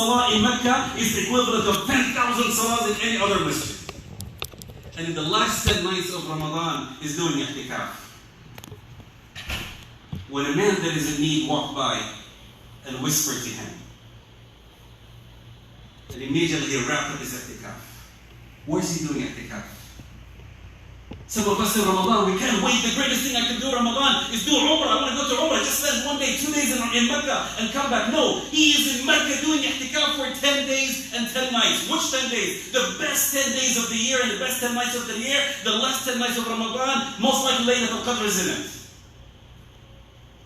salah in Mecca is the equivalent of 10,000 salahs in any other masjid. And in the last 10 nights of Ramadan is doing i'tikaf. When a man that is in need walked by and whispered to him, and immediately he wrapped up his i'tikaf. Where's he doing i'tikaf? Some of us in Ramadan, we can't wait. The greatest thing I can do in Ramadan is do Umrah. I want to go to Umrah. Just spend 1 day, 2 days in Mecca and come back. No, he is in Mecca doing i'tikaf for 10 days and 10 nights. Which 10 days? The best 10 days of the year and the best 10 nights of the year. The last 10 nights of Ramadan, most likely Laylatul Qadr is in it.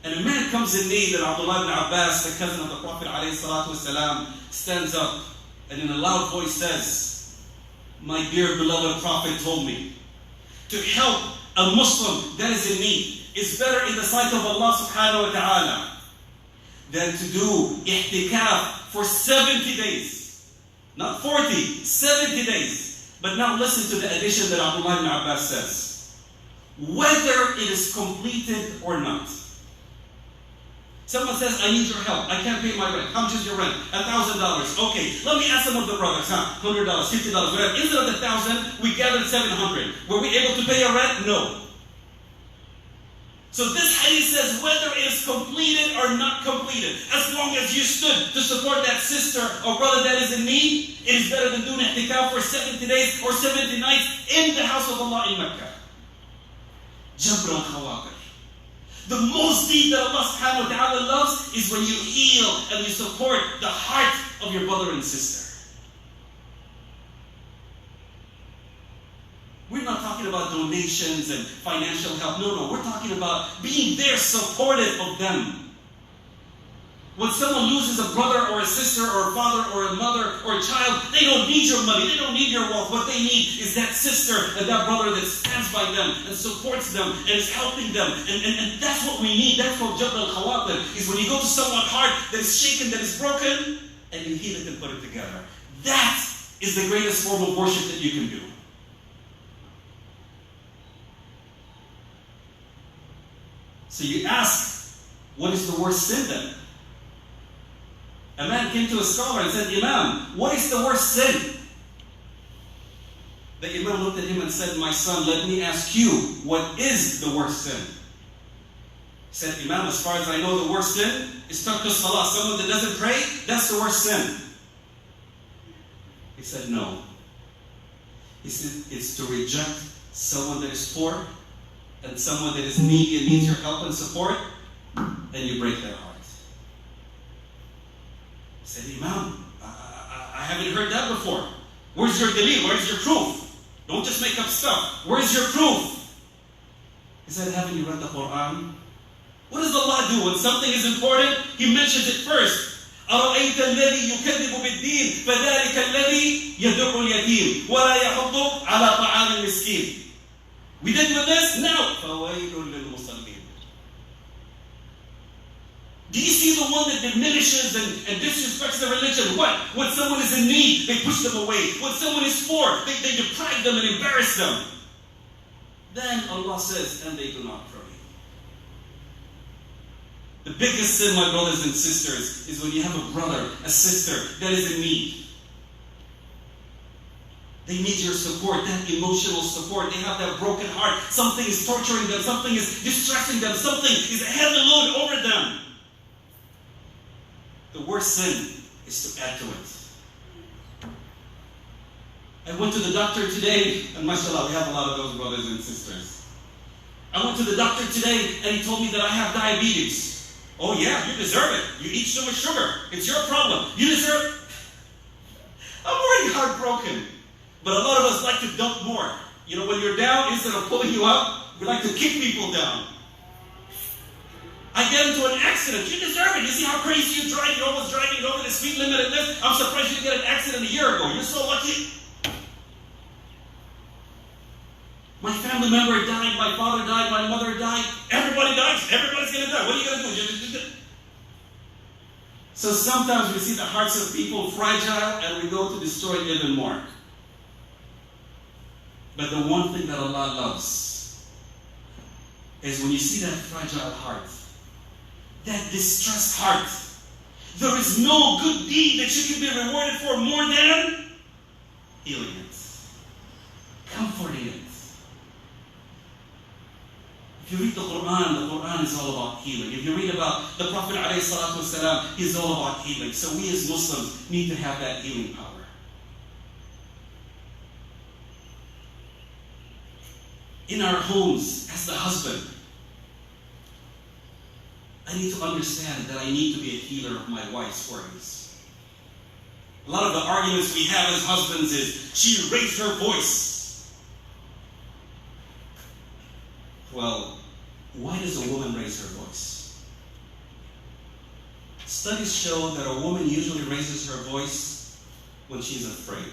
And a man comes in need, and Abdullah ibn Abbas, the cousin of the Prophet ﷺ, stands up and in a loud voice says, "My dear beloved Prophet told me to help a Muslim that is in need is better in the sight of Allah subhanahu wa ta'ala than to do i'tikaf for 70 days. Not 40, 70 days. But now listen to the addition that Abdullah ibn Abbas says. Whether it is completed or not. Someone says, I need your help. I can't pay my rent. How much is your rent? $1,000. Okay, let me ask some of the brothers, $100, $50, whatever. Instead of the 1,000, we gathered 700. Were we able to pay your rent? No. So this hadith says whether it is completed or not completed, as long as you stood to support that sister or brother that is in need, it is better than doing i'tikaf for 70 days or 70 nights in the house of Allah in Mecca. Jabr al-Khawatir. The most deed that Allah subhanahu wa ta'ala loves is when you heal and you support the heart of your brother and sister. We're not talking about donations and financial help. No. We're talking about being there supportive of them. When someone loses a brother or a sister or a father or a mother or a child, they don't need your money. They don't need your wealth. What they need is that sister and that brother that stands by them and supports them and is helping them. And that's what we need. That's what Jabr al-Khawatir is, when you go to someone's heart that is shaken, that is broken, and you heal it and put it together. That is the greatest form of worship that you can do. So you ask, what is the worst sin then? A man came to a scholar and said, Imam, what is the worst sin? The Imam looked at him and said, my son, let me ask you, what is the worst sin? He said, Imam, as far as I know, the worst sin is tark as-salah. Someone that doesn't pray, that's the worst sin. He said, no. He said, it's to reject someone that is poor and someone that is needy and needs your help and support, and you break their heart. He said, Imam, I haven't heard that before. Where's your dalil? Where's your proof? Don't just make up stuff. Where's your proof? He said, haven't you read the Quran? What does Allah do when something is important? He mentions it first. أَرَأَيْتَ الَّذِي يُكَذِّبُ بِالدِّينِ فَذَلِكَ الَّذِي يَدُعُّ الْيَتِيمِ وَلَا يَحُضُّ عَلَى طَعَامِ الْمِسْكِينِ. We did with this? Now. فَوَيْلٌ لِلْمُصَلِّينَ. Do you see the one that diminishes and disrespects the religion? What? When someone is in need, they push them away. When someone is poor, they deprive them and embarrass them. Then Allah says, and they do not pray. The biggest sin, my brothers and sisters, is when you have a brother, a sister that is in need. They need your support, that emotional support. They have that broken heart. Something is torturing them. Something is distressing them. Something is a heavy load over them. The worst sin is to add to it. I went to the doctor today, and mashallah, we have a lot of those brothers and sisters. I went to the doctor today, and he told me that I have diabetes. Oh yeah, you deserve it. You eat so much sugar. It's your problem. You deserve it. I'm already heartbroken. But a lot of us like to dump more. You know, when you're down, instead of pulling you up, we like to kick people down. I get into an accident. You deserve it. You see how crazy you drive? You're almost driving over the speed limit and this. I'm surprised you didn't get an accident a year ago. You're so lucky. My family member died. My father died. My mother died. Everybody dies. Everybody's going to die. What are you going to do? So sometimes we see the hearts of people fragile and we go to destroy it even more. But the one thing that Allah loves is when you see that fragile heart, that distressed heart, There is no good deed that you can be rewarded for more than healing it, comforting it. If you read the Quran is all about healing. If you read about the Prophet ﷺ, he's all about healing. So we as Muslims need to have that healing power. In our homes, as the husband, I need to understand that I need to be a healer of my wife's worries. A lot of the arguments we have as husbands is, she raised her voice. Well, why does a woman raise her voice? Studies show that a woman usually raises her voice when she's afraid.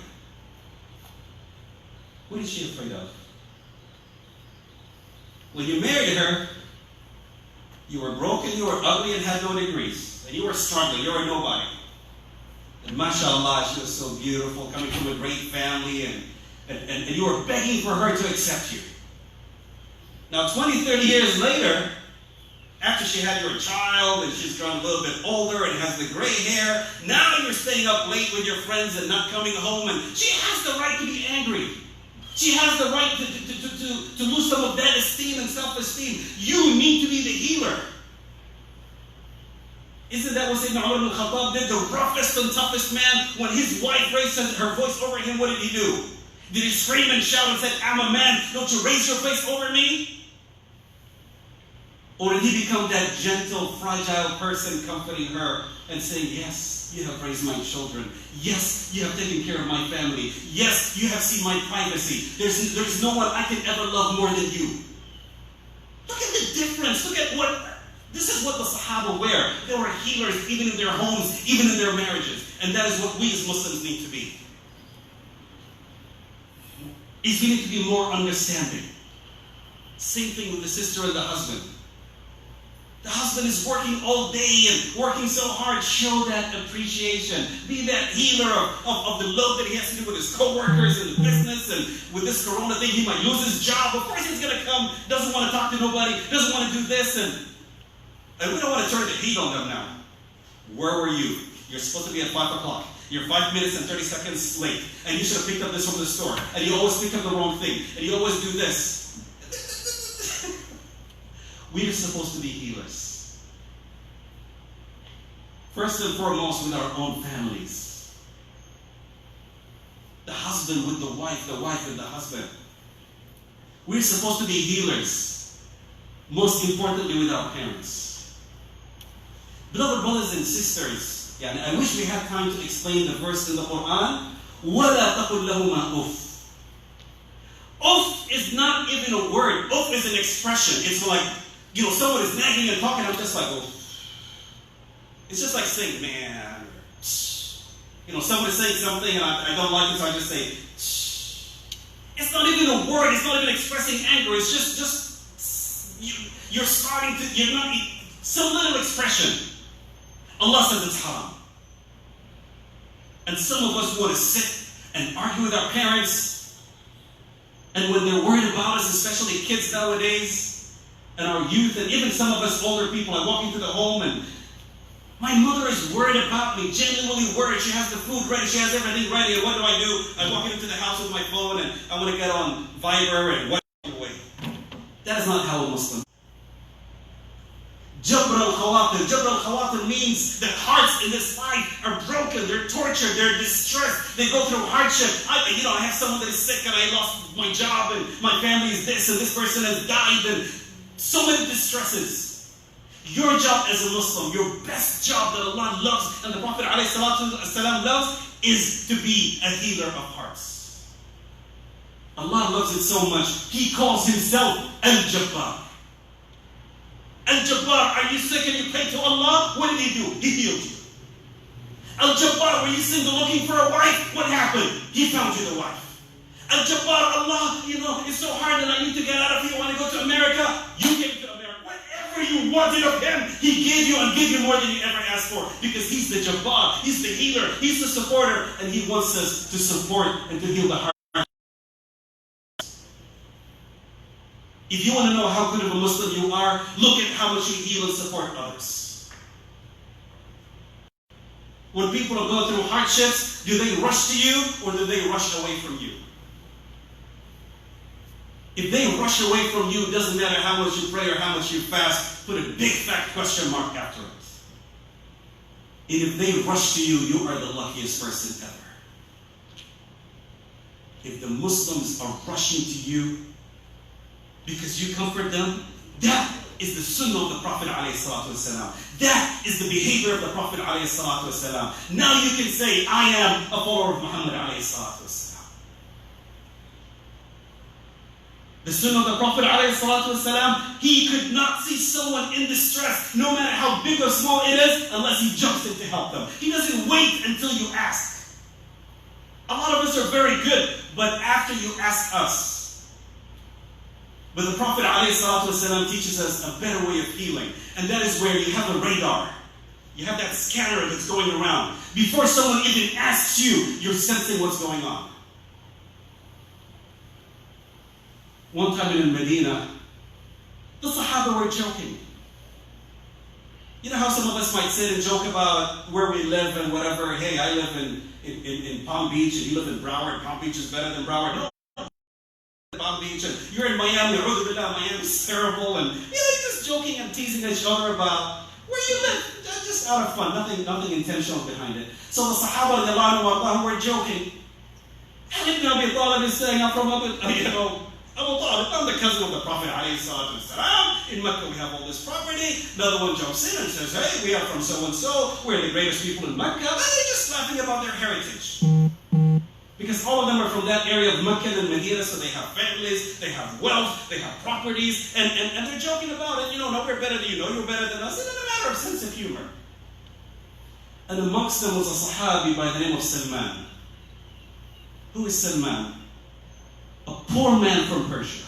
What is she afraid of? When you married her, you were broken, you were ugly, and had no degrees. And you were struggling, you were nobody. And mashallah, she was so beautiful, coming from a great family, and you were begging for her to accept you. Now 20, 30 years later, after she had your child, and she's grown a little bit older and has the gray hair, now you're staying up late with your friends and not coming home, and she has the right to be angry. She has the right to lose some of that esteem and self-esteem. You need to be the healer. Isn't that what Sayyidina Umar ibn Khattab did? The roughest and toughest man, when his wife raised her voice over him, what did he do? Did he scream and shout and said, I'm a man, don't you raise your voice over me? Or did he become that gentle, fragile person comforting her and saying, yes, you have raised my children. Yes, you have taken care of my family. Yes, you have seen my privacy. There's no one I can ever love more than you. Look at the difference. Look at this is what the Sahaba were. They were healers even in their homes, even in their marriages. And that is what we as Muslims need to be. We need to be more understanding. Same thing with the sister and the husband. The husband is working all day and working so hard. Show that appreciation. Be that healer of the load that he has to do with his co-workers and the business, and with this corona thing, he might lose his job. Of course he's going to come, doesn't want to talk to nobody, doesn't want to do this, and we don't want to turn the heat on them now. Where were you? You're supposed to be at 5 o'clock. You're 5 minutes and 30 seconds late, and you should have picked up this from the store, and you always pick up the wrong thing, and you always do this. We are supposed to be healers. First and foremost with our own families. The husband with the wife with the husband. We're supposed to be healers. Most importantly with our parents. Beloved brothers and sisters, I wish we had time to explain the verse in the Quran. وَلَا تَقُلْ لَهُمَا أُفٍّ. Uff is not even a word. Uff is an expression. It's like, someone is nagging and talking, I'm just like, oh. It's just like saying, man. Someone is saying something and I don't like it, so I just say, shh. It's not even a word, it's not even expressing anger, it's just you're starting to, some little expression. Allah says it's haram. And some of us want to sit and argue with our parents, and when they're worried about us, especially kids nowadays, and our youth, and even some of us older people, I walk into the home and my mother is worried about me, genuinely worried. She has the food ready, she has everything ready, and what do? I walk into the house with my phone and I want to get on Viber and what away. That is not how a Muslim. Jabr al-Khawatir. Jabr al-Khawatir means that hearts in this life are broken, they're tortured, they're distressed, they go through hardship. I have someone that is sick and I lost my job and my family is this and this person has died and so many distresses. Your job as a Muslim, your best job that Allah loves and the Prophet ﷺ loves is to be a healer of hearts. Allah loves it so much, He calls Himself Al-Jabbar. Al-Jabbar, are you sick and you pray to Allah? What did He do? He healed you. Al-Jabbar, were you single looking for a wife? What happened? He found you the wife. Al-Jabbar, Allah, it's so hard and I need to get out of here. I want to go to America. You came to America. Whatever you wanted of Him, He gave you and gave you more than you ever asked for. Because He's the Jabbar, He's the healer, He's the supporter, and He wants us to support and to heal the heart. If you want to know how good of a Muslim you are, look at how much you heal and support others. When people are going through hardships, do they rush to you or do they rush away from you? If they rush away from you, it doesn't matter how much you pray or how much you fast, put a big fat question mark after it. And if they rush to you, you are the luckiest person ever. If the Muslims are rushing to you because you comfort them, that is the sunnah of the Prophet ﷺ. That is the behavior of the Prophet ﷺ. Now you can say, I am a follower of Muhammad ﷺ. The sunnah of the Prophet ﷺ, he could not see someone in distress, no matter how big or small it is, unless he jumps in to help them. He doesn't wait until you ask. A lot of us are very good, but after you ask us. But the Prophet ﷺ teaches us a better way of healing, and that is where you have a radar. You have that scanner that's going around. Before someone even asks you, you're sensing what's going on. One time in Medina, the Sahaba were joking. You know how some of us might sit and joke about where we live and whatever. Hey, I live in Palm Beach and you live in Broward. Palm Beach is better than Broward. No, Palm Beach. And you're in Miami. Miami's terrible. And you know, just joking and teasing each other about where you live. Just out of fun. Nothing intentional behind it. So the Sahaba were joking. Ali ibn Abi Talib is saying, I'm from Abu Talib, I'm the cousin of the Prophet ﷺ. In Mecca we have all this property. Another one jumps in and says, hey, we are from so-and-so. We're the greatest people in Mecca. And they're just laughing about their heritage. Because all of them are from that area of Mecca and Medina, so they have families, they have wealth, they have properties, and they're joking about it. You know, no, we're better than you, you're better than us. It's a matter of sense of humor. And amongst them was a Sahabi by the name of Salman. Who is Salman? A poor man from Persia.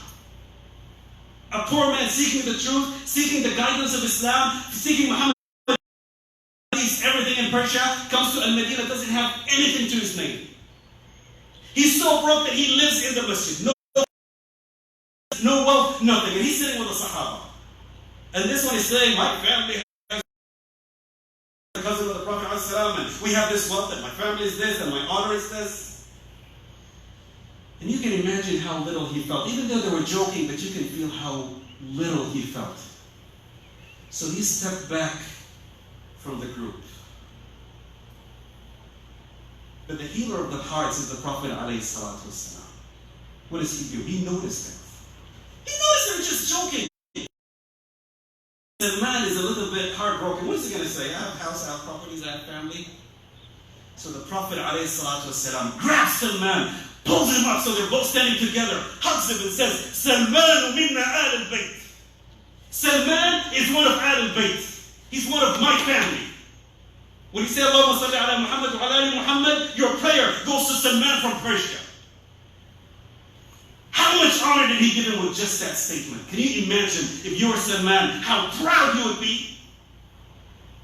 A poor man seeking the truth, seeking the guidance of Islam, seeking Muhammad. Everything in Persia comes to Al-Medina, doesn't have anything to his name. He's so broke that he lives in the masjid. No wealth, nothing. And he's sitting with the Sahaba. And this one is saying, my family has the cousin of the Prophet ﷺ, and we have this wealth, and my family is this, and my honor is this. And you can imagine how little he felt. Even though they were joking, but you can feel how little he felt. So he stepped back from the group. But the healer of the hearts is the Prophet ﷺ. What does he do? He noticed it. He noticed they were just joking. The man is a little bit heartbroken. What is he going to say? I have house, I have properties, I have family. So the Prophet ﷺ grabs the man, pulls him up so they're both standing together, hugs him and says, Salman minna al-bayt. Salman is one of al-bayt. He's one of my family. When you say Allahumma salli ala Muhammad wa ala ali Muhammad, your prayer goes to Salman from Persia. How much honor did he give him with just that statement? Can you imagine if you were Salman, how proud you would be?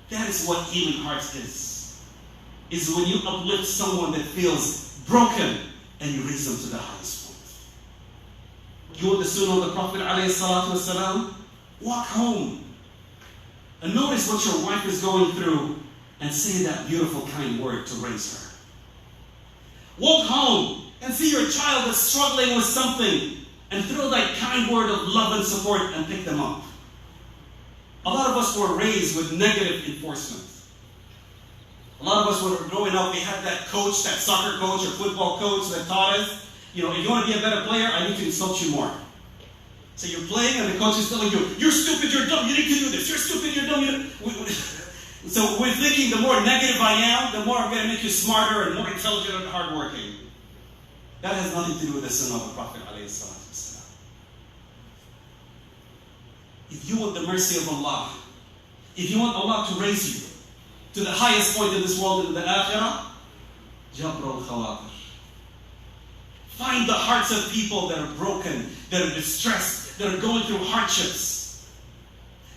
That is what healing hearts is when you uplift someone that feels broken and you raise them to the highest point. You want the sunnah of the Prophet ﷺ? Walk home and notice what your wife is going through and say that beautiful, kind word to raise her. Walk home and see your child that's struggling with something and throw that kind word of love and support and pick them up. A lot of us were raised with negative enforcement. A lot of us were growing up, we had that coach, that soccer coach or football coach that taught us, you know, if you want to be a better player, I need to insult you more. So you're playing and the coach is telling you, you're stupid, you're dumb, you need to do this, you're stupid, you're dumb, So we're thinking the more negative I am, the more I'm going to make you smarter and more intelligent and hardworking. That has nothing to do with the sunnah of the Prophet ﷺ. If you want the mercy of Allah, if you want Allah to raise you to the highest point in this world in the Akhirah, Jabr al-Khawatir. Find the hearts of people that are broken, that are distressed, that are going through hardships.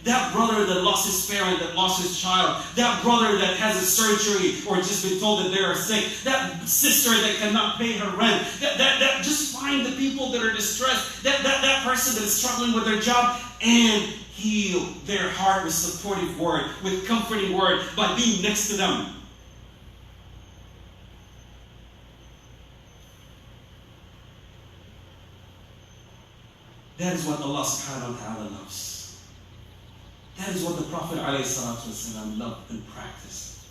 That brother that lost his parent, that lost his child. That brother that has a surgery or just been told that they are sick. That sister that cannot pay her rent. Just find the people that are distressed. That person that is struggling with their job and heal their heart with supportive word, with comforting word by being next to them. That is what Allah subhanahu wa ta'ala loves. That is what the Prophet ﷺ loved and practiced.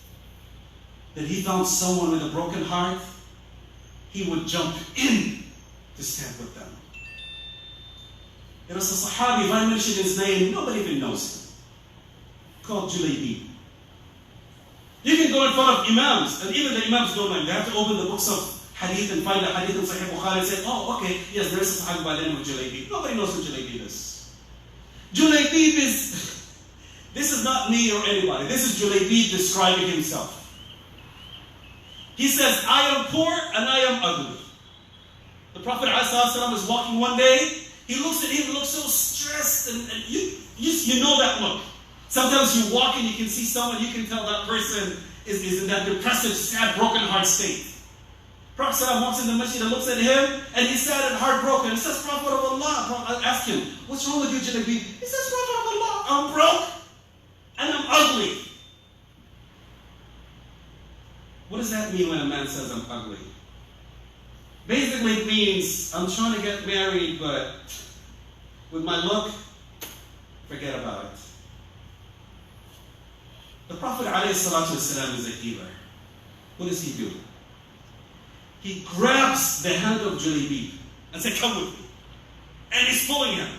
That he found someone with a broken heart, he would jump in to stand with them. There was a Sahabi, if I mention his name, nobody even knows him, called Julaybi. You can go in front of Imams, and even the Imams don't mind. They have to open the books of Hadith and find a Hadith in Sahih Bukhari and say, oh, okay, yes, there is a Sahabi by the name of Julaybi. Nobody knows who Julaybi is. Julaybi is, this is not me or anybody. This is Julaybi describing himself. He says, I am poor and I am ugly. The Prophet ﷺ is walking one day. He looks at him, he looks so stressed, and you know that look. Sometimes you walk and you can see someone, you can tell that person is in that depressive, sad, broken heart state. Prophet ﷺ walks in the masjid and looks at him, and he's sad and heartbroken. He says, Prophet of Allah, I ask him, what's wrong with you, Jalabi? He says, Prophet of Allah, I'm broke and I'm ugly. What does that mean when a man says I'm ugly? Basically it means I'm trying to get married, but with my look, forget about it. The Prophet ﷺ is a healer. What does he do? He grabs the hand of Julaybi and says, come with me. And he's pulling him.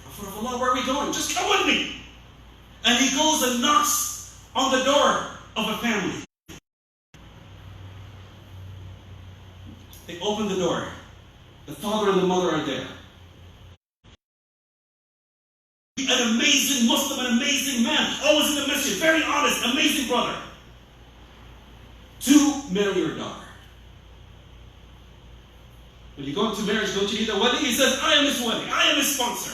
Prophet of Allah, where are we going? Just come with me. And he goes and knocks on the door of a family. They open the door. The father and the mother are there. An amazing Muslim, an amazing man, always in the masjid, very honest, amazing brother. To marry your daughter. When you go into marriage, don't you need a wedding? He says, I am his wedding. I am his sponsor.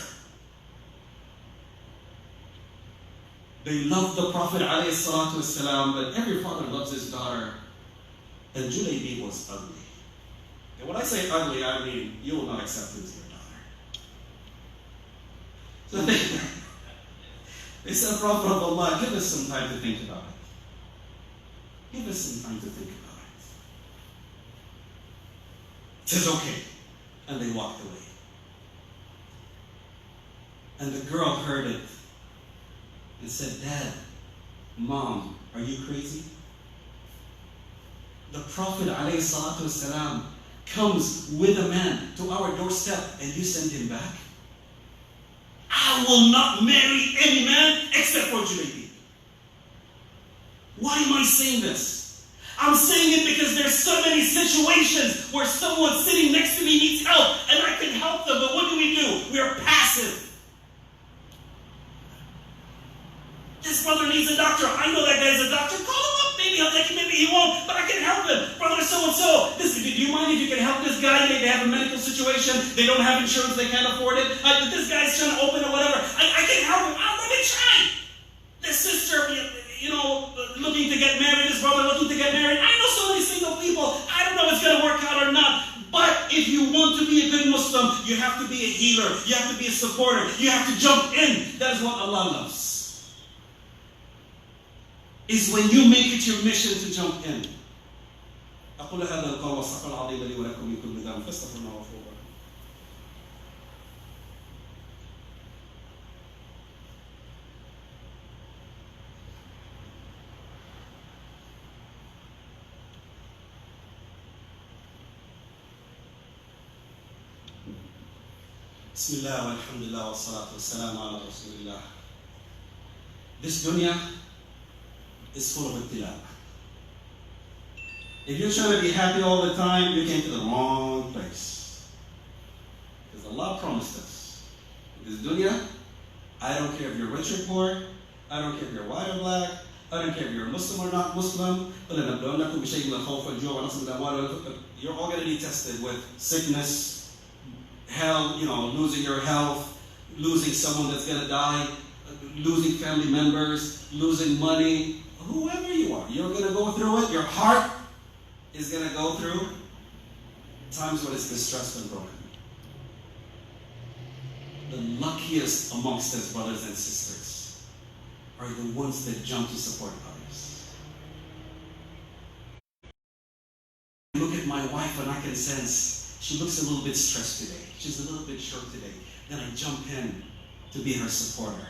They love the Prophet ﷺ, but every father loves his daughter. And Julaybi was ugly. And when I say ugly, I mean you will not accept him as your daughter. So they said, Prophet of Allah, give us some time to think about it. Give us some time to think about it. He says, okay. And they walked away. And the girl heard it and said, Dad, Mom, are you crazy? The Prophet ﷺ comes with a man to our doorstep and you send him back? I will not marry any man except for Julaybi. Why am I saying this? I'm saying it because there's so many situations where someone sitting next to me needs help and I can help them, but what do? We are passive. This brother needs a doctor. I know that guy's a doctor. Call him up. Maybe I'll take him, maybe he won't, but I can help him. Brother so-and-so, do you mind if you can help this guy? Maybe they have a medical situation. They don't have insurance. They can't afford it. This guy's trying to open or whatever. I can help him. Let me try. This sister, looking to get married. This brother looking to get married. I know so many single people. I don't know if it's going to work out or not. But if you want to be a good Muslim, you have to be a healer. You have to be a supporter. You have to jump in. That is what Allah loves. Is when you make it your mission to jump in. أقول هذا القول والصدق العظيم لي ولكم من كل ذنب فاستغفروا الله وتوبوا إليه. بسم الله والحمد لله والصلاة والسلام على رسول الله. This dunya is full of ibtila. If you're trying to be happy all the time, you came to the wrong place. Because Allah promised us, in this dunya, I don't care if you're rich or poor, I don't care if you're white or black, I don't care if you're Muslim or not Muslim, you're all going to be tested with sickness, hell, losing your health, losing someone that's going to die, losing family members, losing money. Whoever you are, you're going to go through it. Your heart is going to go through times when it's distressed and broken. The luckiest amongst us, brothers and sisters, are the ones that jump to support others. I look at my wife and I can sense she looks a little bit stressed today. She's a little bit short today. and I jump in to be her supporter.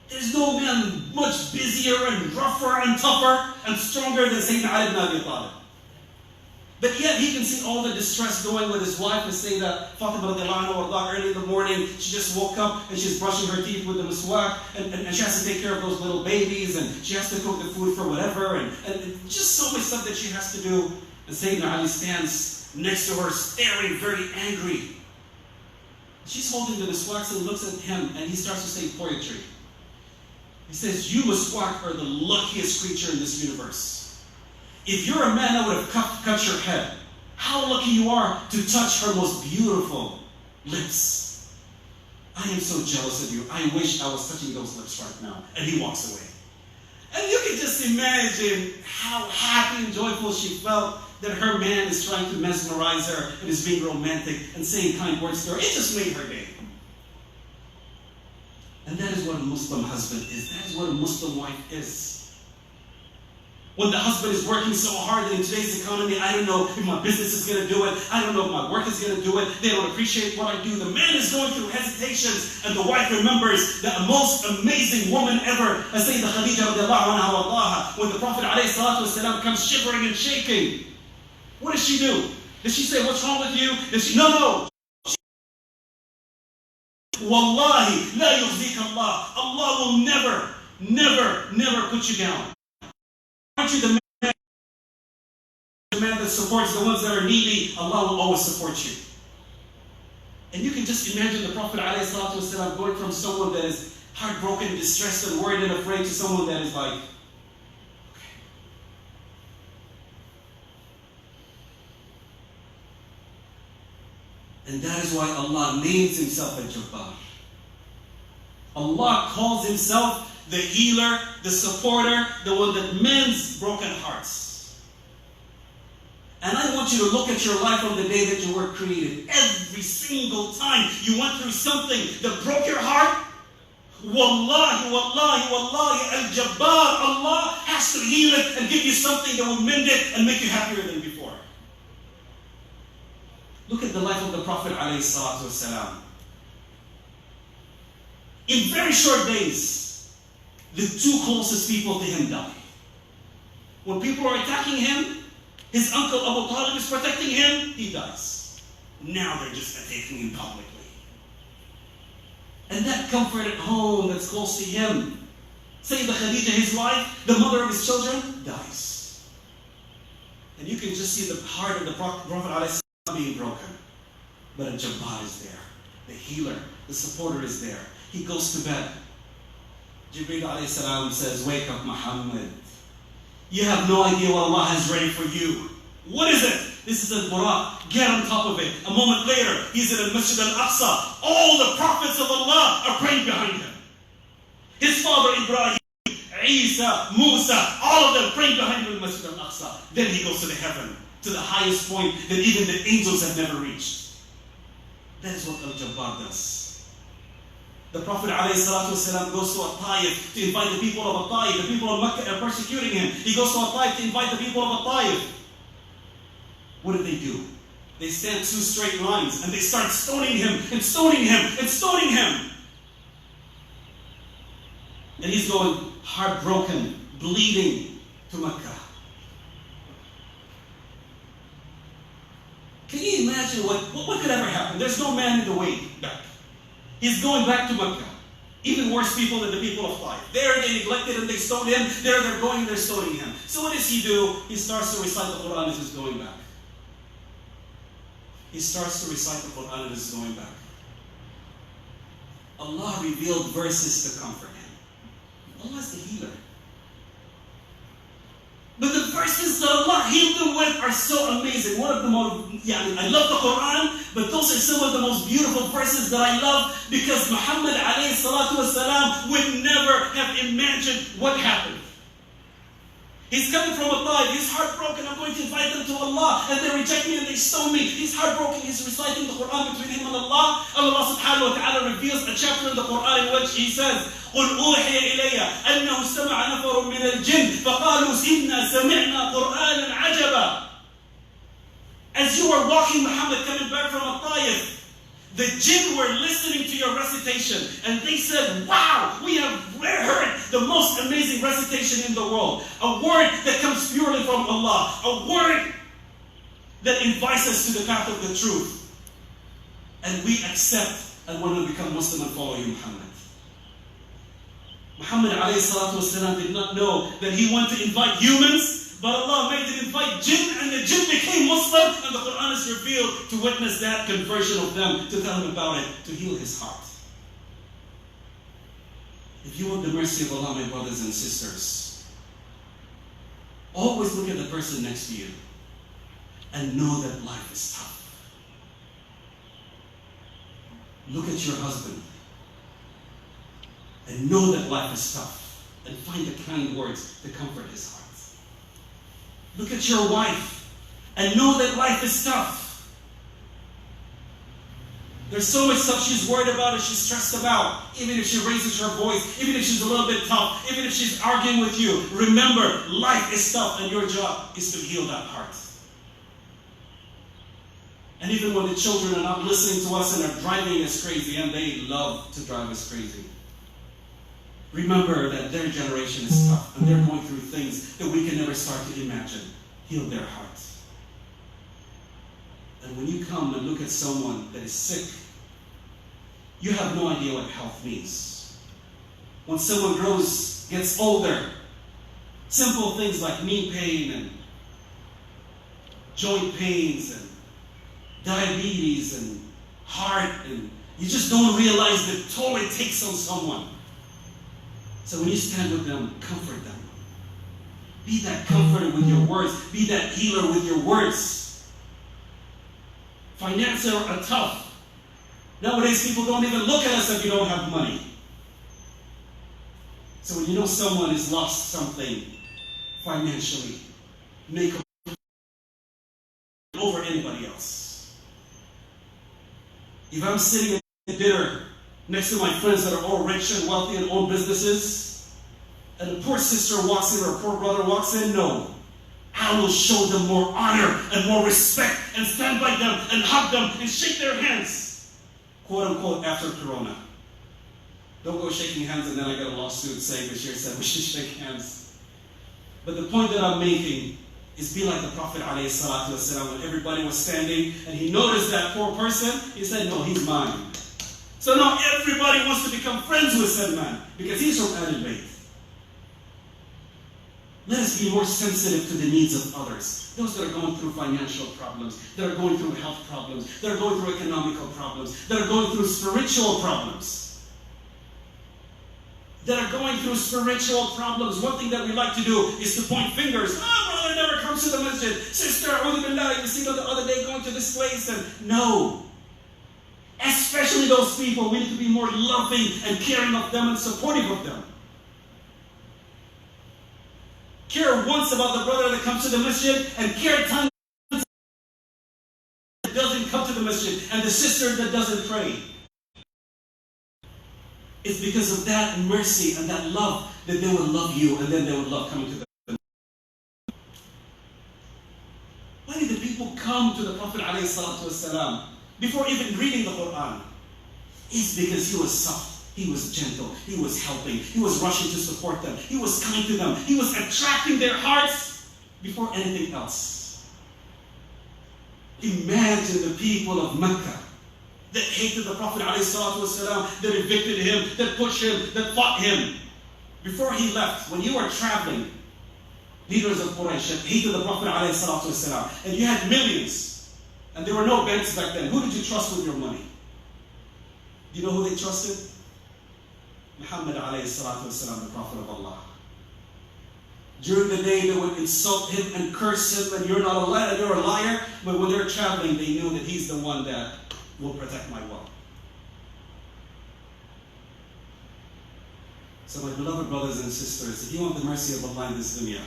There's no man much busier and rougher and tougher and stronger than Sayyidina Ali ibn Abi Talib. But yet he can see all the distress going with his wife, and say that Fatima radiallahu anha, early in the morning, she just woke up and she's brushing her teeth with the miswak, and she has to take care of those little babies, and she has to cook the food for whatever, and just so much stuff that she has to do. And Sayyidina Ali stands next to her, staring, very angry. She's holding the miswaks and looks at him, and he starts to say poetry. He says, "You miswak are the luckiest creature in this universe. If you're a man, I would have cut your head. How lucky you are to touch her most beautiful lips. I am so jealous of you. I wish I was touching those lips right now." And he walks away. And you can just imagine how happy and joyful she felt that her man is trying to mesmerize her and is being romantic and saying kind words to her. It just made her day. And that is what a Muslim husband is. That is what a Muslim wife is. When the husband is working so hard that in today's economy, I don't know if my business is going to do it. I don't know if my work is going to do it. They don't appreciate what I do. The man is going through hesitations, and the wife remembers the most amazing woman ever, as Sayyidah Khadija radiallahu anha wa ardaha, when the Prophet ﷺ comes shivering and shaking. What does she do? Does she say, "What's wrong with you?" Does she? No. Wallahi, la yukhzik Allah. Allah will never put you down. Aren't you the man that supports the ones that are needy? Allah will always support you. And you can just imagine the Prophet ﷺ going from someone that is heartbroken, distressed, and worried and afraid to someone that is like, okay. And that is why Allah names Himself Al-Jabbar. Allah calls Himself the healer, the supporter, the one that mends broken hearts. And I want you to look at your life from the day that you were created. Every single time you went through something that broke your heart, Wallahi, Al-Jabbar, Allah has to heal it and give you something that will mend it and make you happier than before. Look at the life of the Prophet ﷺ. In very short days, the two closest people to him die. When people are attacking him, his uncle Abu Talib is protecting him, he dies. Now they're just attacking him publicly. And that comfort at home that's close to him, Sayyidah Khadija, his wife, the mother of his children, dies. And you can just see the heart of the Prophet ﷺ being broken. But Al-Jabbar is there. The healer, the supporter is there. He goes to bed. Jibreel alayhi salam says, "Wake up, Muhammad. You have no idea what Allah has ready for you." What is it? This is Al-Buraq. Get on top of it. A moment later, he's in Al-Masjid Al-Aqsa. All the prophets of Allah are praying behind him. His father Ibrahim, Isa, Musa, all of them praying behind him in Masjid Al-Aqsa. Then he goes to the heaven, to the highest point that even the angels have never reached. That is what Al-Jabbar does. The Prophet ﷺ goes to At-Taif to invite the people of At-Taif. The people of Mecca are persecuting him. He goes to At-Taif to invite the people of At-Taif. What do? They stand two straight lines and they start stoning him and stoning him and stoning him. And he's going heartbroken, bleeding to Mecca. Can you imagine what could ever happen? There's no man in the way back. He's going back to Mecca. Even worse people than the people of Taif. There they neglected and they stoned him. There they're going and they're stoning him. So what does he do? He starts to recite the Quran as he's going back. He starts to recite the Quran as he's going back. Allah revealed verses to comfort him. Allah is the healer. But the verses that Allah healed them with are so amazing. One of the most, I love the Quran, but those are some of the most beautiful verses that I love because Muhammad alayhi salatu wasalam would never have imagined what happened. He's coming from a Taif, he's heartbroken, I'm going to invite them to Allah, and they reject me and they stone me. He's heartbroken, he's reciting the Quran between him and Allah. Allah subhanahu wa ta'ala reveals a chapter in the Quran in which he says, قُلْ أُوحِيَ إِلَيَّ أَنَّهُ اسْتَمَعَ نَفَرٌ مِّنَ الْجِنِّ فَقَالُوا إِنَّا سَمِعْنَا قُرْآنًا عَجَبًا. As you are walking, Muhammad, coming back from a Taif, The jinn were listening to your recitation, and they said, wow, we have heard the most amazing recitation in the world. A word that comes purely from Allah. A word that invites us to the path of the truth. And we accept and want to become Muslim and follow you, Muhammad. Muhammad alayhi salatu wasalam did not know that he wanted to invite humans, but Allah made him invite jinn, and the jinn became Muslim, and the Quran is revealed to witness that conversion of them, to tell him about it, to heal his heart. If you want the mercy of Allah, my brothers and sisters, always look at the person next to you and know that life is tough. Look at your husband and know that life is tough, and find the kind words to comfort his heart. Look at your wife and know that life is tough. There's so much stuff she's worried about and she's stressed about. Even if she raises her voice, even if she's a little bit tough, even if she's arguing with you, remember, life is tough, and your job is to heal that heart. And even when the children are not listening to us and are driving us crazy, and they love to drive us crazy, remember that their generation is tough, and they're going through things that we can never start to imagine. Heal their hearts. And when you come and look at someone that is sick, you have no idea what health means. When someone gets older, simple things like knee pain and joint pains and diabetes and heart, and you just don't realize the toll it takes on someone. So when you stand with them, comfort them. Be that comforter with your words. Be that healer with your words. Finances are tough. Nowadays, people don't even look at us if you don't have money. So when you know someone has lost something financially, make it over anybody else. If I'm sitting at dinner next to my friends that are all rich and wealthy and own businesses, and a poor sister walks in or a poor brother walks in, no. I will show them more honor and more respect and stand by them and hug them and shake their hands. Quote unquote, after Corona. Don't go shaking hands and then I get a lawsuit saying Bashir said we should shake hands. But the point that I'm making is be like the Prophet ﷺ, when everybody was standing and he noticed that poor person, he said, no, he's mine. So now everybody wants to become friends with said man because he's from Ahlul Bayt. Let us be more sensitive to the needs of others. Those that are going through financial problems, that are going through health problems, that are going through economical problems, that are going through spiritual problems. That are going through spiritual problems. One thing that we like to do is to point fingers. Oh, brother never comes to the masjid. Sister, you see the other day going to this place. And no. Especially those people, we need to be more loving and caring of them and supportive of them. Care once about the brother that comes to the masjid, and care tons that doesn't come to the masjid, and the sister that doesn't pray. It's because of that mercy and that love that they will love you, and then they will love coming to the masjid. Why did the people come to the Prophet ﷺ before even reading the Quran? It's because he was soft. He was gentle. He was helping. He was rushing to support them. He was kind to them. He was attracting their hearts before anything else. Imagine the people of Mecca that hated the Prophet ﷺ, that evicted him, that pushed him, that fought him. Before he left, when you were traveling, leaders of Quraysh hated the Prophet ﷺ, and you had millions, and there were no banks back then. Who did you trust with your money? Do you know who they trusted? Muhammad alayhi salatu wasalam, the Prophet of Allah. During the day they would insult him and curse him, and you're not a liar, you're a liar. But when they're traveling, they knew that he's the one that will protect my wealth. So my beloved brothers and sisters, if you want the mercy of Allah in this dunya,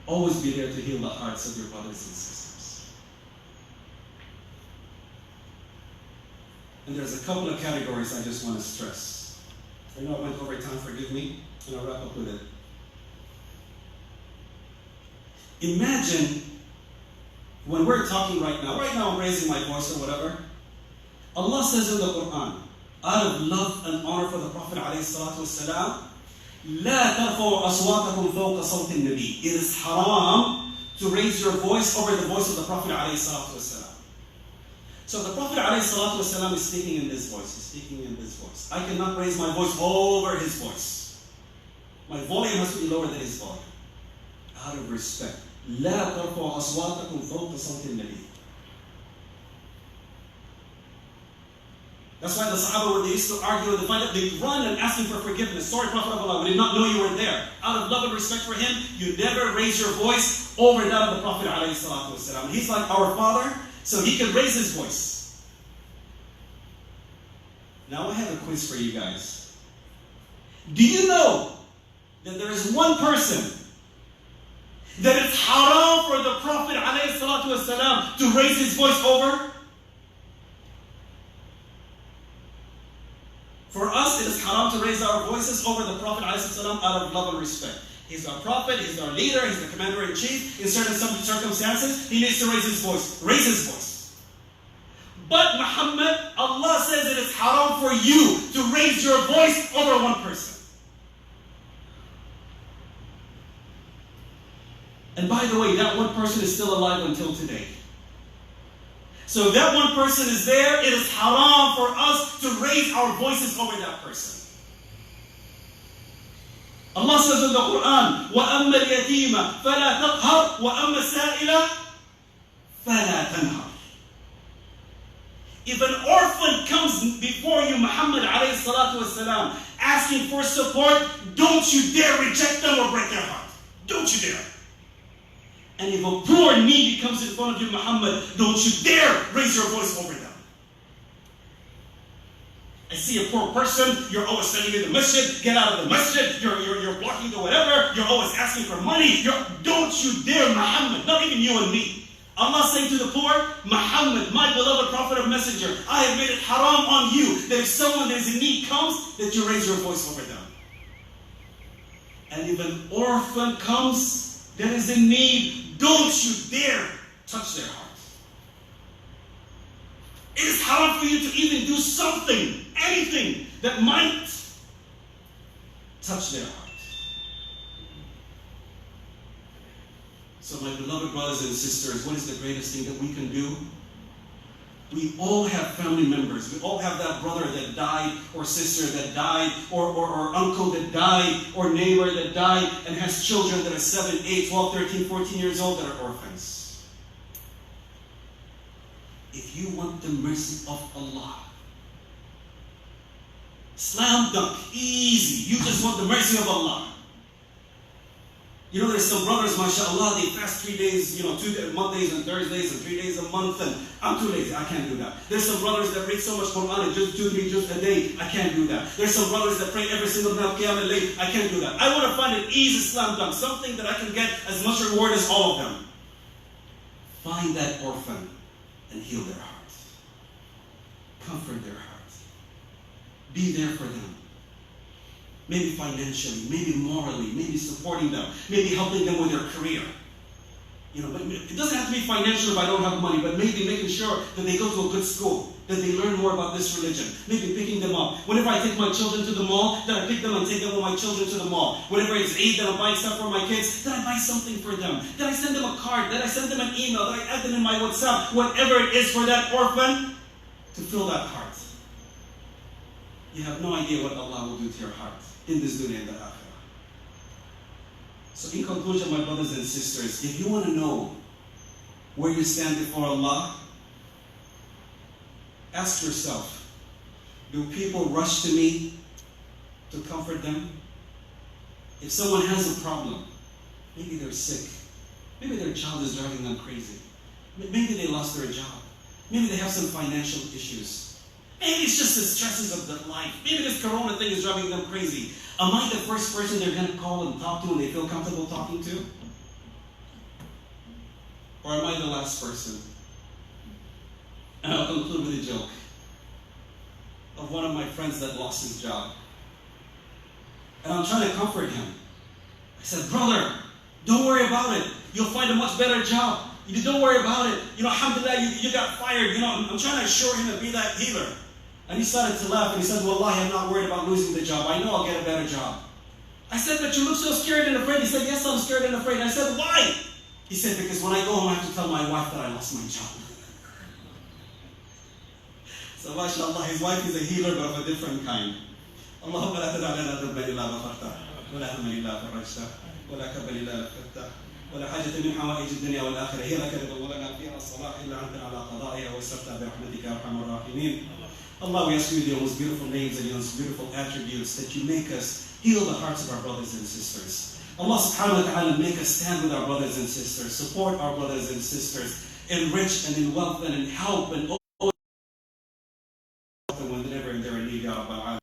always be there to heal the hearts of your brothers and sisters. And there's a couple of categories I just want to stress. I know I went over time, forgive me, and I'll wrap up with it. Imagine when we're talking right now I'm raising my voice or whatever, Allah says in the Quran, out of love and honor for the Prophet ﷺ, لا ترفعوا أصواتكم فوق صوت النبي. It is haram to raise your voice over the voice of the Prophet ﷺ. So the Prophet ﷺ is speaking in this voice. He's speaking in this voice. I cannot raise my voice over his voice. My volume has to be lower than his volume. Out of respect. لا ترفعوا أصواتكم فوق صوت النبي. That's why the Sahaba, when they used to argue and find out, they'd run and ask him for forgiveness. Sorry, Prophet of Allah, we did not know you were there. Out of love and respect for him, you never raise your voice over that of the Prophet ﷺ. He's like our father, so he can raise his voice. Now I have a quiz for you guys. Do you know that there is one person that it's haram for the Prophet ﷺ to raise his voice over? For us, it is haram to raise our voices over the Prophet ﷺ out of love and respect. He's our prophet, he's our leader, he's the commander-in-chief. In certain circumstances, he needs to raise his voice. Raise his voice. But Muhammad, Allah says it is haram for you to raise your voice over one person. And by the way, that one person is still alive until today. So that one person is there, it is haram for us to raise our voices over that person. Allah says in the Quran, وَأَمَّا الْيَتِيمَ فَلَا تَقْهَرْ وَأَمَّا السَّائِلَ فَلَا تَنْهَرْ. If an orphan comes before you, Muhammad alayhi salatu wasalam, asking for support, don't you dare reject them or break their heart. Don't you dare. And if a poor needy comes in front of you, Muhammad, don't you dare raise your voice over them. I see a poor person, you're always standing in the masjid, get out of the masjid, you're blocking the whatever, you're always asking for money. Don't you dare, Muhammad, not even you and me. Allah saying to the poor, Muhammad, my beloved prophet of messenger, I have made it haram on you that if someone that is in need comes, that you raise your voice over them. And if an orphan comes that is in need, don't you dare touch their heart. It is haram for you to even do something, anything that might touch their heart. So my beloved brothers and sisters, what is the greatest thing that we can do? We all have family members. We all have that brother that died, or sister that died, or uncle that died, or neighbor that died, and has children that are 7, 8, 12, 13, 14 years old that are orphans. If you want the mercy of Allah, slam dunk, easy. You just want the mercy of Allah. You know, there's some brothers, mashallah, they fast 3 days, 2 Mondays and Thursdays and 3 days a month, and I'm too lazy, I can't do that. There's some brothers that read so much Quran and just 2-3 juz a day, I can't do that. There's some brothers that pray every single night, Qiyam al-Layl, I can't do that. I want to find an easy slam dunk, something that I can get as much reward as all of them. Find that orphan and heal their heart. Comfort their heart. Be there for them. Maybe financially, maybe morally, maybe supporting them, maybe helping them with their career. But it doesn't have to be financial if I don't have money, but maybe making sure that they go to a good school, that they learn more about this religion. Maybe picking them up. Whenever I take my children to the mall, then I pick them and take them with my children to the mall. Whenever it's Eid, then I'm buying stuff for my kids, then I buy something for them. Then I send them a card, then I send them an email, then I add them in my WhatsApp, whatever it is for that orphan, to fill that heart. You have no idea what Allah will do to your heart in this dunya and the akhirah. So in conclusion, my brothers and sisters, if you want to know where you stand before Allah, ask yourself, do people rush to me to comfort them? If someone has a problem, maybe they're sick, maybe their child is driving them crazy, maybe they lost their job, maybe they have some financial issues, maybe it's just the stresses of their life, maybe this corona thing is driving them crazy. Am I the first person they're going to call and talk to when they feel comfortable talking to? Or am I the last person? And I'll conclude with a joke of one of my friends that lost his job. And I'm trying to comfort him. I said, brother, don't worry about it. You'll find a much better job. You don't worry about it. Alhamdulillah, you got fired. I'm trying to assure him to be that healer. And he started to laugh and he said, Wallahi, I'm not worried about losing the job. I know I'll get a better job. I said, but you look so scared and afraid. He said, yes, I'm scared and afraid. I said, why? He said, because when I go home, I have to tell my wife that I lost my job. So mashallah, his wife is a healer, but of a different kind. اللهم لا تدع لنا ذنبا الا غفرته ولا هما الا فرجته ولا كربا الا نفذته ولا حاجة من حوائج الدنيا والآخرة هي لك رضا ولنا فيها الصلاح إلا أنت على قضائها ويسرتها برحمتك يا أرحم الراحمين. Allah, we ask you your most beautiful names and your most beautiful attributes that you make us heal the hearts of our brothers and sisters. Allah subhanahu wa ta'ala make us stand with our brothers and sisters, support our brothers and sisters, enrich and in wealth and in help and whenever they're in need, Ya Rabbal Alamin.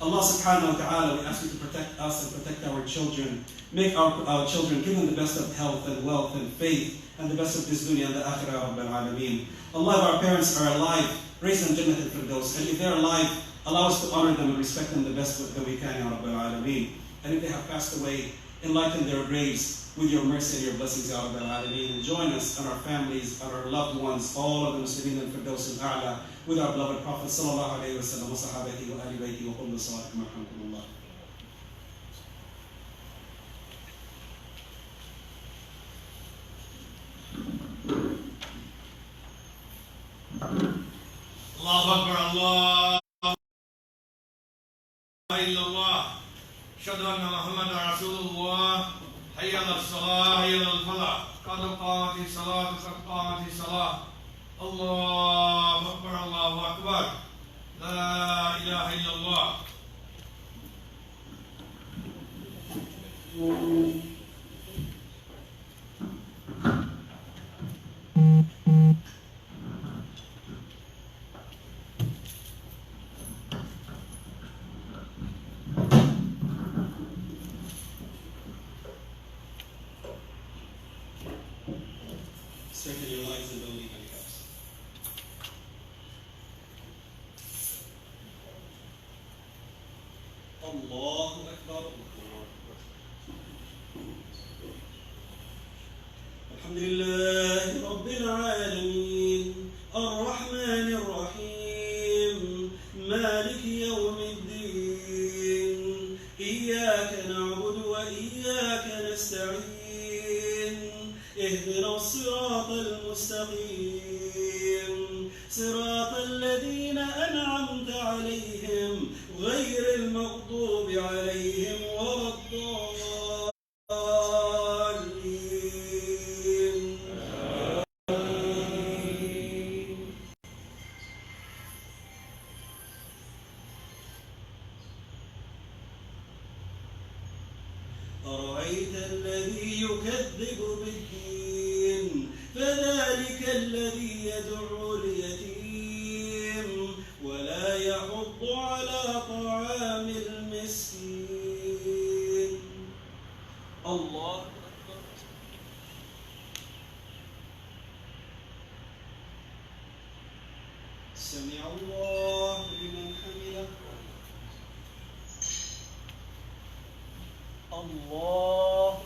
Allah subhanahu wa ta'ala, we ask you to protect us and protect our children. Make our children, give them the best of health and wealth and faith and the best of this dunya and the akhirah, Ya Rabbal Alameen. Allah, if our parents are alive, raise them Jannat al-Firdaus. And if they're alive, allow us to honor them and respect them the best that we can, Ya Rabbal Alameen. And if they have passed away, enlighten their graves with your mercy and your blessings, Ya Rabbal Alameen. And join us and our families and our loved ones, all of the Muslimin and Firdaus al-A'la, with our beloved Prophet sallallahu alayhi wa sallam wa sahabati wa ali bayti wa kullu salatikum wa rahmatullah. Allahu Akbar, Allah illallah, ashhadu anna Muhammadan Rasulullah, hayya ala salah, hayya ala falah, qad qamati salat, qad qamati salah. Allahu Akbar, Allahu Akbar, la ilaha illallah. Strengthen your legs and don't leave any gaps. Allahu Akbar. Alhamdulillahi Rabbil Alameen. Ar-Rahman Ar-Rahim. Maliki Yawmiddin. Iyyaka na'budu wa iyyaka nasta'in. اهدنا الصراط المستقيم صراط الذين أنعمت عليهم غير المغضوب عليهم ولا الضالين. أرأيت الذي يكذب بالدين فذلك الذي يدعو اليتيم ولا يحض على طعام المسكين. الله أكبر. سمع الله لمن حمده. الله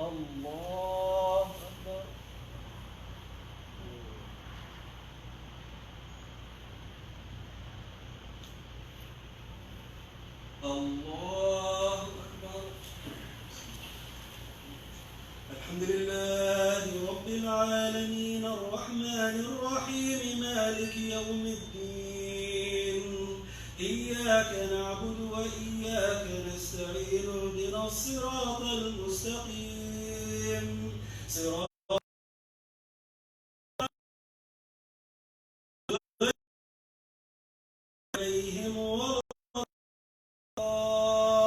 الله أكبر. الله أكبر. الحمد لله رب العالمين الرحمن الرحيم مالك يوم الدين إياك نعبد وإياك نستعين اهدنا الصراط المستقيم صراط عليهم ولا الضالين.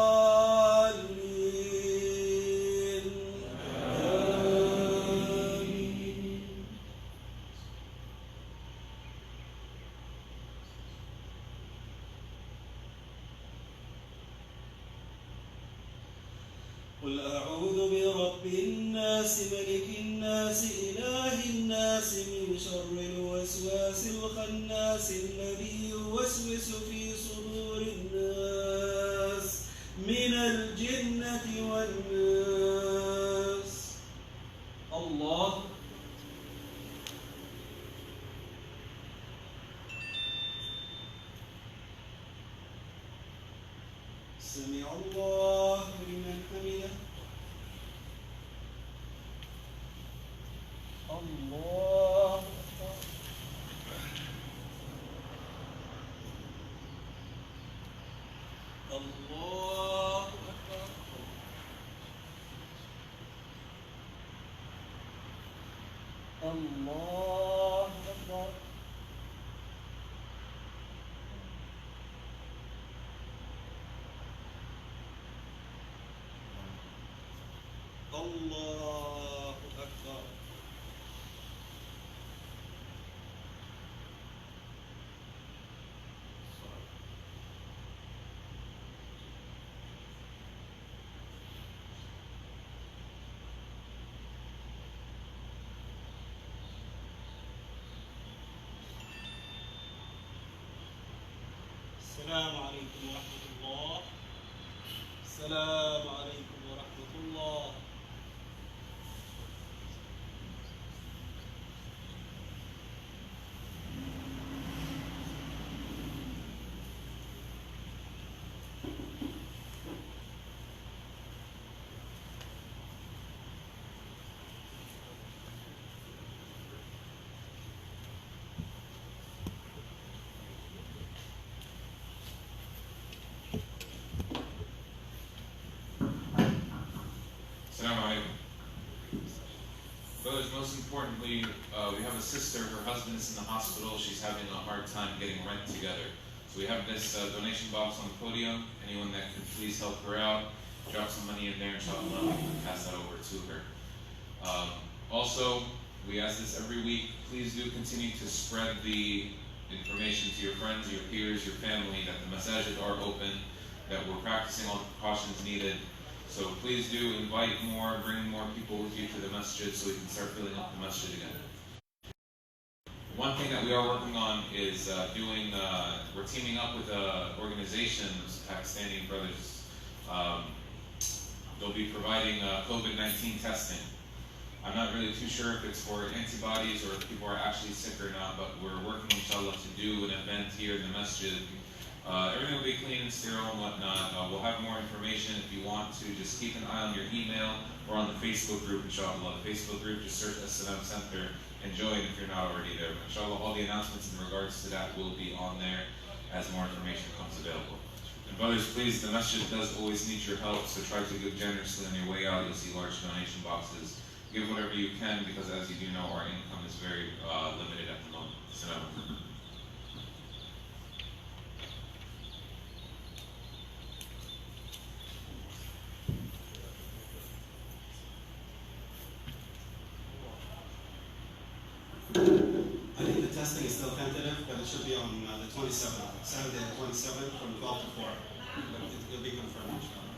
قل أعوذ برب الناس ملك الناس إله الناس من شر الوسواس الخناس الناس الذي يوسوس في صدور الناس من الجنة والناس. الله سمع الله لمن حمده. الله أكبر. الله أكبر. الله أكبر. الله أكبر. السلام عليكم ورحمة الله. السلام عليكم ورحمة الله. Assalamu alaikum. Brothers, most importantly, we have a sister, her husband is in the hospital, she's having a hard time getting rent together. So we have this donation box on the podium. Anyone that could please help her out, drop some money in there, inshallah, we can pass that over to her. Also, we ask this every week, please do continue to spread the information to your friends, your peers, your family, that the masajid are open, that we're practicing all the precautions needed. So please do invite more, bring more people with you to the masjid so we can start filling up the masjid again. One thing that we are working on is we're teaming up with an organization, Pakistani brothers. They'll be providing COVID-19 testing. I'm not really too sure if it's for antibodies or if people are actually sick or not, but we're working, inshallah, to do an event here in the masjid. Everything will be clean and sterile and whatnot. We'll have more information if you want to. Just keep an eye on your email or on the Facebook group, inshallah. The Facebook group, just search As-Salam Center and join if you're not already there. But inshallah, all the announcements in regards to that will be on there as more information becomes available. And brothers, please, the masjid does always need your help, so try to give generously on your way out. You'll see large donation boxes. Give whatever you can, because as you do know, our income is very limited at the moment. As-Salam alaikum. I think the testing is still tentative, but it should be on the 27th, Saturday the 27th from 12 to 4. But it'll be confirmed, inshallah.